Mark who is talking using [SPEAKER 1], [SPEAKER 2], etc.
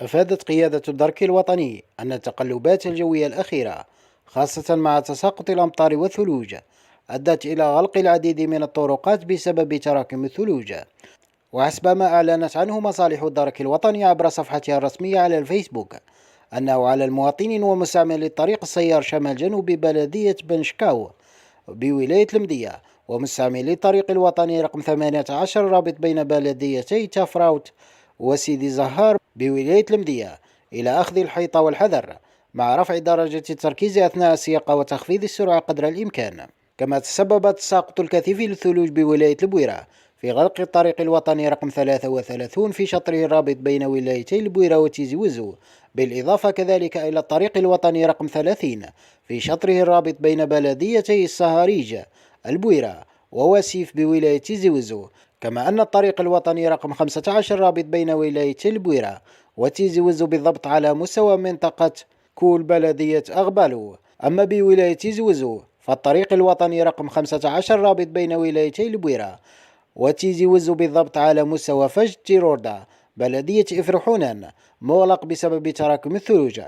[SPEAKER 1] أفادت قيادة الدرك الوطني أن التقلبات الجوية الأخيرة خاصة مع تساقط الأمطار والثلوج أدت إلى غلق العديد من الطرقات بسبب تراكم الثلوج. وحسب ما أعلنت عنه مصالح الدرك الوطني عبر صفحتها الرسمية على الفيسبوك أنه على المواطنين ومستعملي الطريق السيار شمال جنوب بلدية بنشكاو بولاية المدية ومستعملي الطريق الوطني رقم 18 رابط بين بلديتي تافراوت وسيدي زهار بولاية المدية إلى أخذ الحيطة والحذر مع رفع درجة التركيز أثناء السياقة وتخفيض السرعة قدر الإمكان. كما تسبب تساقط الكثيف للثلوج بولاية البويرة في غلق الطريق الوطني رقم 33 في شطره الرابط بين ولايتي البويرة وتيزي وزو، بالإضافة كذلك إلى الطريق الوطني رقم 30 في شطره الرابط بين بلديتي السهاريج البويرة ووسيف بولاية تيزي وزو. كما أن الطريق الوطني رقم 15 رابط بين ولايتي البويرة وتيزي وزو بالضبط على مستوى منطقة كول بلدية أغبالو. أما بولاية تيزي وزو فالطريق الوطني رقم 15 رابط بين ولايتي البويرة وتيزي وزو بالضبط على مستوى فج تيروردا بلدية إفرحونان مغلق بسبب تراكم الثلوج.